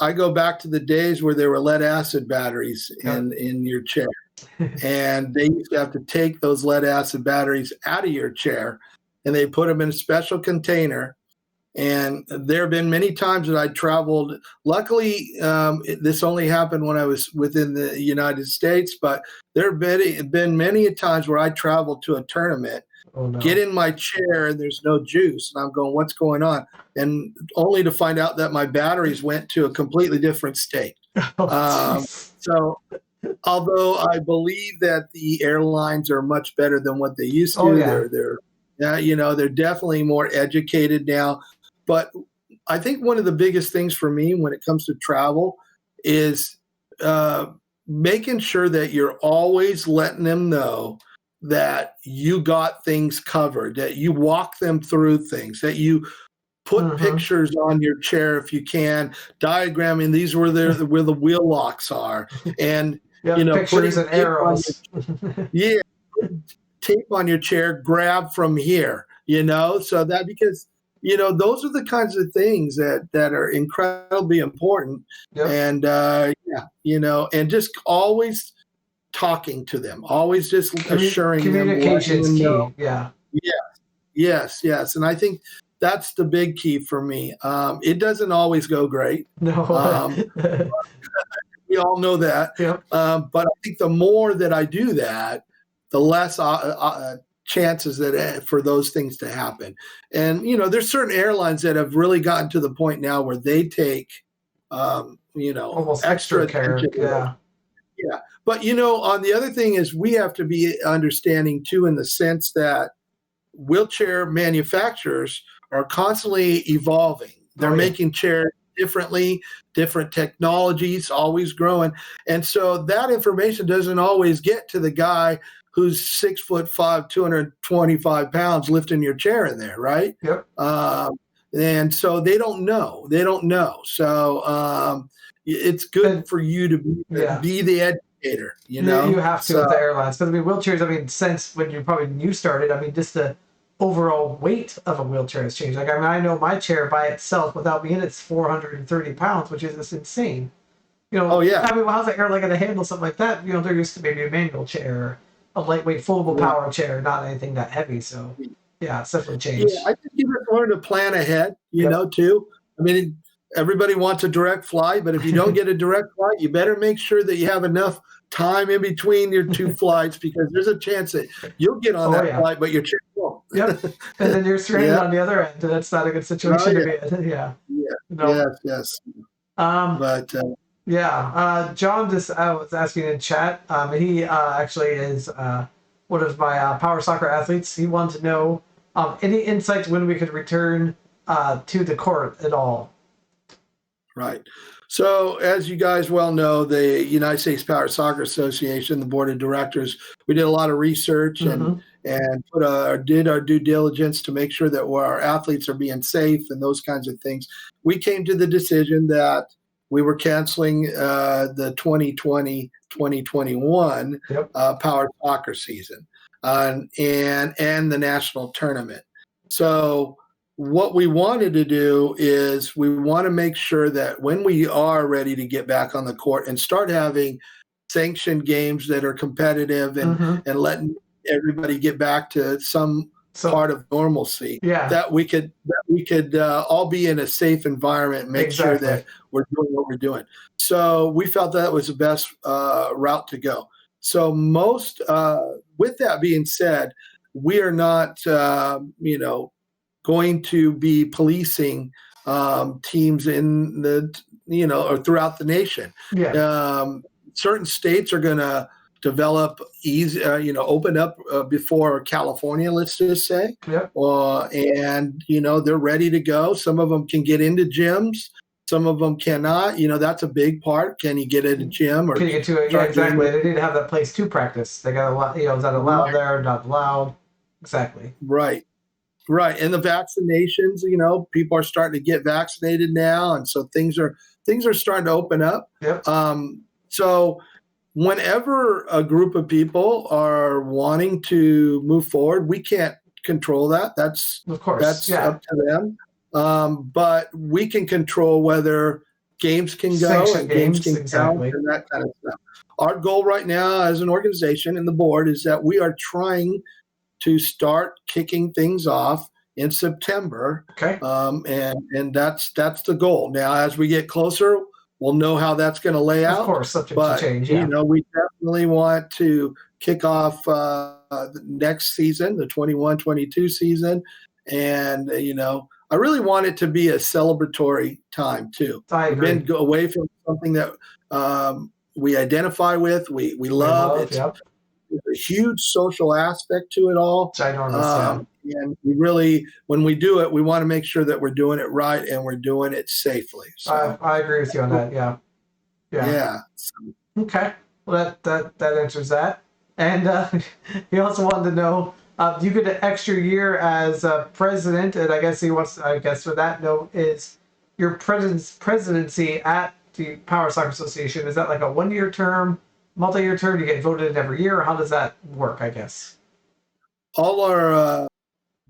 I go back to the days where there were lead acid batteries in your chair, and they used to have to take those lead acid batteries out of your chair, and they put them in a special container. And there have been many times that I traveled. Luckily, this only happened when I was within the United States, but there have been many times where I traveled to a tournament, get in my chair, and there's no juice. And I'm going, what's going on? And only to find out that my batteries went to a completely different state. So although I believe that the airlines are much better than what they used to, they're definitely more educated now. But I think one of the biggest things for me when it comes to travel is making sure that you're always letting them know that you got things covered, that you walk them through things, that you put pictures on your chair if you can, diagramming these where the wheel locks are, and pictures and arrows. Tape on your chair, grab from here, so that, because those are the kinds of things that are incredibly important. And and just always talking to them, always just assuring them. Communication's key. Yes. And I think that's the big key for me. It doesn't always go great. No. We all know that. But I think the more that I do that, the less chances that for those things to happen. And there's certain airlines that have really gotten to the point now where they take almost extra care. Yeah. But on the other thing is, we have to be understanding too, in the sense that wheelchair manufacturers are constantly evolving. They're making chairs differently, different technologies, always growing. And so that information doesn't always get to the guy who's 6'5", 225 pounds lifting your chair in there, right? And so they don't know. So it's good for you to be the educator. You have to with the airlines, because wheelchairs. Since when you started, just the overall weight of a wheelchair has changed. I know my chair by itself, without me in it's 430 pounds, which is just insane. How's the airline going to handle something like that? They're used to maybe a manual chair, a lightweight foldable power chair, not anything that heavy. So it's definitely changed. I think you have to learn to plan ahead, too. Everybody wants a direct flight, but if you don't get a direct flight, you better make sure that you have enough time in between your two flights, because there's a chance that you'll get on that flight, but your chair won't. And then you're stranded on the other end, and that's not a good situation to be in. Yes. John just was asking in chat. He actually is one of my power soccer athletes. He wanted to know any insights when we could return to the court at all. Right. So as you guys well know, the United States Power Soccer Association, the board of directors, we did a lot of research and did our due diligence to make sure that our athletes are being safe and those kinds of things. We came to the decision that we were canceling the 2020-2021 Power Soccer season and the national tournament. So what we wanted to do is we want to make sure that when we are ready to get back on the court and start having sanctioned games that are competitive and letting everybody get back to some part of normalcy, that we could all be in a safe environment and make sure that we're doing what we're doing. So we felt that was the best route to go. So with that being said, we are not, going to be policing teams in the, or throughout the nation. Yeah. Certain states are going to develop open up before California, let's just say. Yep. And, they're ready to go. Some of them can get into gyms. Some of them cannot. That's a big part. Can you get into gym? Or can you get to it? Yeah, exactly. They need to have that place to practice. They got a lot, is that allowed there, not allowed? Exactly. Right. And the vaccinations, people are starting to get vaccinated now. And so things are starting to open up. Yep. So whenever a group of people are wanting to move forward, we can't control that. That's of course. That's up to them. But we can control whether games can go and games can exactly. count and that kind of stuff. Our goal right now as an organization and the board is that we are trying to start kicking things off in September. Okay. And that's the goal. Now, as we get closer, we'll know how that's going to lay out. Of course, subject to change. Yeah. We definitely want to kick off the next season, the 21-22 season. And, I really want it to be a celebratory time, too. I agree. We've been away from something that we identify with, we love. It's a huge social aspect to it all. Ginormous, And we really, when we do it, we want to make sure that we're doing it right and we're doing it safely. So, I agree with you on that. Yeah. Okay. Well, that answers that. And he also wanted to know, you get an extra year as president, and I guess for that note is your presidency at the Power Soccer Association. Is that like a 1-year term, multi-year term? You get voted in every year, or how does that work, I guess? All our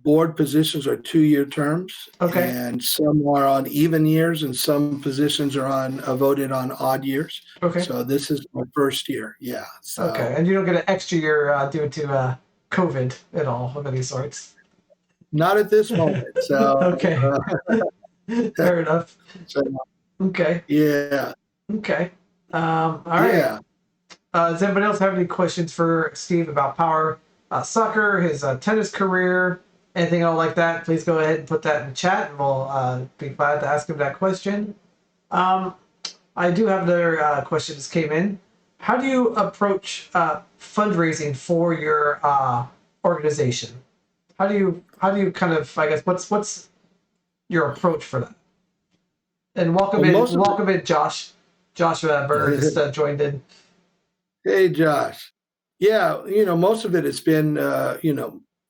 board positions are 2-year terms. Okay. And some are on even years, and some positions are voted on odd years. Okay. So this is my first year. Yeah. So. Okay. And you don't get an extra year due to COVID at all of any sorts? Not at this moment. So okay. Fair enough. So, okay. Yeah. Okay. All right. Yeah. Does anybody else have any questions for Steve about Power Soccer, his tennis career, anything else like that? Please go ahead and put that in the chat, and we'll be glad to ask him that question. I do have another question that came in. How do you approach fundraising for your organization? How do you kind of, I guess, what's your approach for that? And welcome in, Josh. Joshua Berger just joined in. Hey, Josh. Yeah, most of it has been,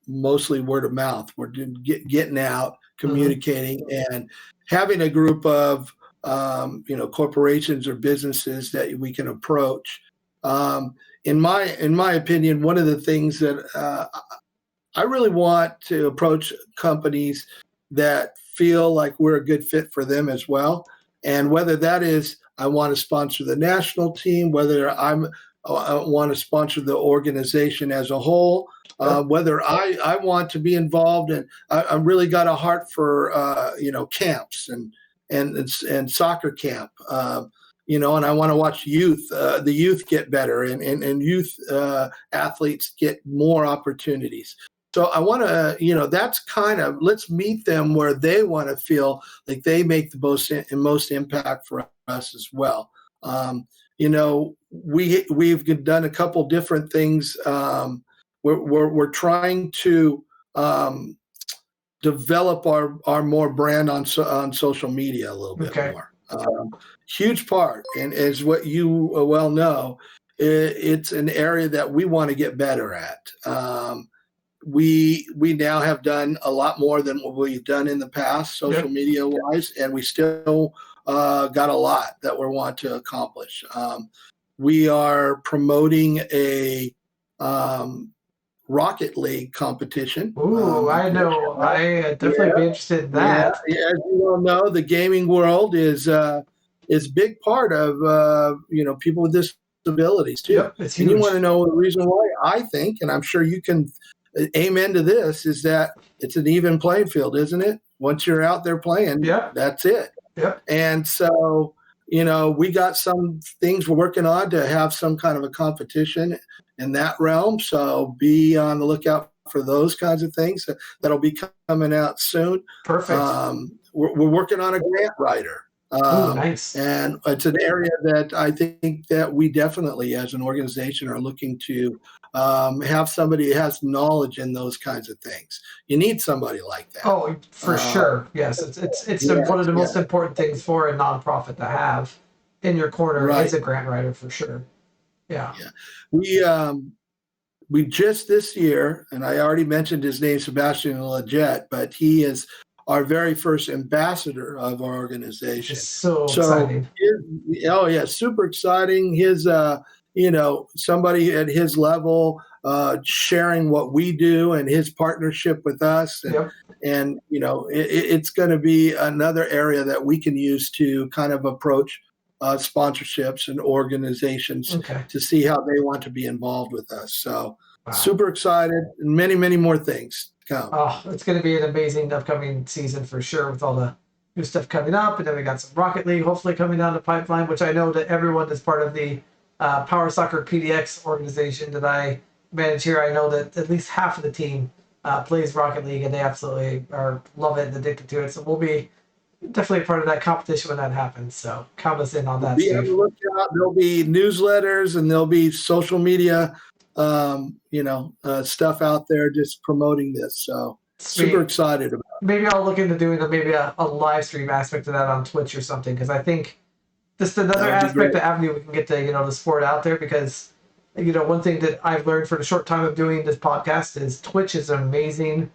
mostly word of mouth. We're getting out, communicating, and having a group of corporations or businesses that we can approach. In my opinion, one of the things that I really want to approach companies that feel like we're a good fit for them as well. And whether that is I want to sponsor the national team, whether I want to sponsor the organization as a whole, whether I want to be involved in, I really got a heart for camps and soccer camp, and I want to watch the youth get better and youth athletes get more opportunities. So I want to, that's kind of, let's meet them where they want to feel like they make the most impact for us as well. We've done a couple different things. We're trying to develop our more brand on social media a little bit more. Huge part, and as what you well know, it's an area that we want to get better at. We now have done a lot more than what we've done in the past, social media wise, and we still got a lot that we want to accomplish. We are promoting a Rocket League competition. Ooh, I know. I definitely be interested in that. Yeah, as you all know, the gaming world is a big part of people with disabilities too. Yep, it's huge. And you want to know the reason why? I think, and I'm sure you can amen to this, is that it's an even playing field, isn't it? Once you're out there playing, that's it. Yep. And so, we got some things we're working on to have some kind of a competition in that realm. So be on the lookout for those kinds of things that'll be coming out soon. Perfect. we're working on a grant writer. Nice. And it's an area that I think that we definitely, as an organization, are looking to have somebody who has knowledge in those kinds of things. You need somebody like that. Oh, for sure. Yes, it's one of the most important things for a nonprofit to have in your corner is a grant writer for sure. Yeah. We just this year, and I already mentioned his name, Sebastian Leggett, but he is our very first ambassador of our organization. It's so exciting. Super exciting. His, somebody at his level sharing what we do and his partnership with us. And it's going to be another area that we can use to kind of approach sponsorships and organizations to see how they want to be involved with us. So super excited, and many, many more things come. Oh, it's going to be an amazing upcoming season for sure with all the new stuff coming up. And then we got some Rocket League hopefully coming down the pipeline, which I know that everyone is part of the Power Soccer PDX organization that I manage here. I know that at least half of the team plays Rocket League, and they absolutely love it and addicted to it. So we'll be definitely part of that competition when that happens. So count us in on that. There'll be newsletters and there'll be social media, stuff out there just promoting this. So super excited about it. Maybe I'll look into doing a live stream aspect of that on Twitch or something, because I think just another aspect, the avenue we can get to, the sport out there, because, one thing that I've learned for the short time of doing this podcast is Twitch is an amazing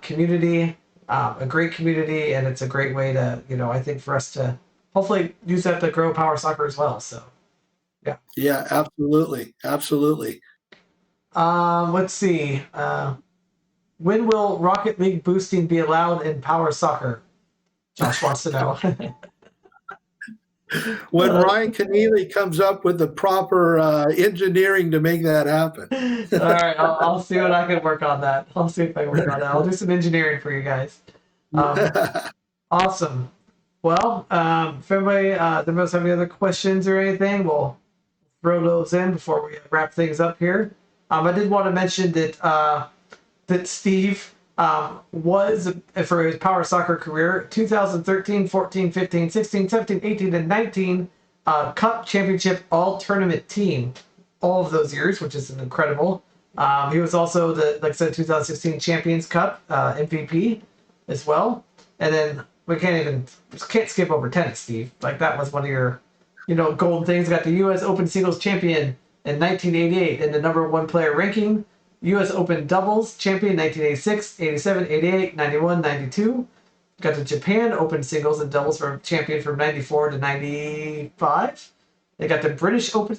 community. A great community, and it's a great way to, I think, for us to hopefully use that to grow Power Soccer as well. So, yeah. Yeah, absolutely. Let's see. When will Rocket League boosting be allowed in Power Soccer? Josh wants to know. When Ryan Keneally comes up with the proper engineering to make that happen. All right, I'll see what I can work on that. I'll see if I can work on that. I'll do some engineering for you guys. Awesome. Well, if anybody does have any other questions or anything, we'll throw those in before we wrap things up here. I did want to mention that Steve was, for his Power Soccer career, 2013, 14, 15, 16, 17, 18, and 19 Cup Championship All-Tournament team all of those years, which is incredible. He was also the, like I said, 2016 Champions Cup MVP as well. And then we can't skip over tennis, Steve. Like, that was one of your, golden things. Got the U.S. Open Singles Champion in 1988 in the #1 player ranking. U.S. Open Doubles Champion 1986, 87, 88, 91, 92. Got the Japan Open Singles and Doubles Champion from 94 to 95. They got the British Open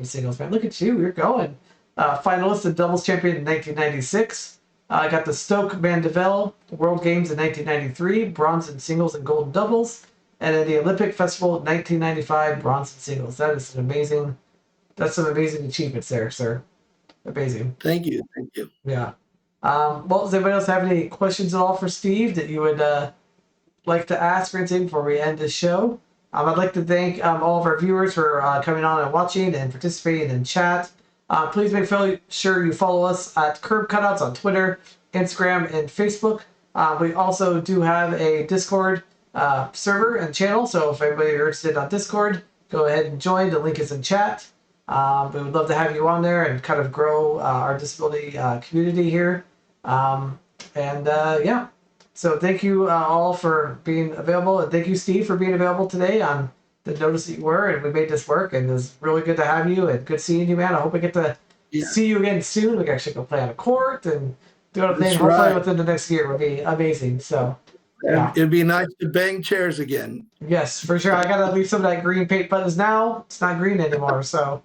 Singles, man. Look at you, you're going. Finalist and Doubles Champion in 1996. Got the Stoke Mandeville World Games in 1993, bronze in singles and gold in doubles. And then the Olympic Festival in 1995, bronze in singles. That's some amazing achievements there, sir. Amazing. Thank you. Yeah. Well, does anybody else have any questions at all for Steve that you would like to ask or anything before we end this show? I'd like to thank all of our viewers for coming on and watching and participating in chat. Please make sure you follow us at Curb Cutouts on Twitter, Instagram, and Facebook. We also do have a Discord server and channel, so if anybody is interested on Discord, go ahead and join. The link is in chat. We would love to have you on there and kind of grow our disability community here. So thank you all for being available, and thank you, Steve, for being available today on the notice that you were, and we made this work, and it was really good to have you, and good seeing you, man. I hope we get to see you again soon. We can actually go play on a court and do other things. Hopefully within the next year would be amazing. So yeah. It'd be nice to bang chairs again. Yes, for sure. I gotta leave some of that green paint buttons now. It's not green anymore, so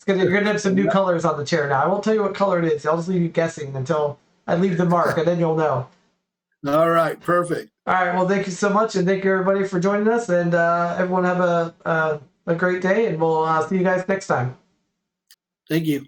you're gonna have some new colors on the chair now. I won't tell you what color it is. I'll just leave you guessing until I leave the mark, and then you'll know. All right, perfect. All right, well, thank you so much, and thank you everybody for joining us, and everyone have a great day, and we'll see you guys next time. Thank you.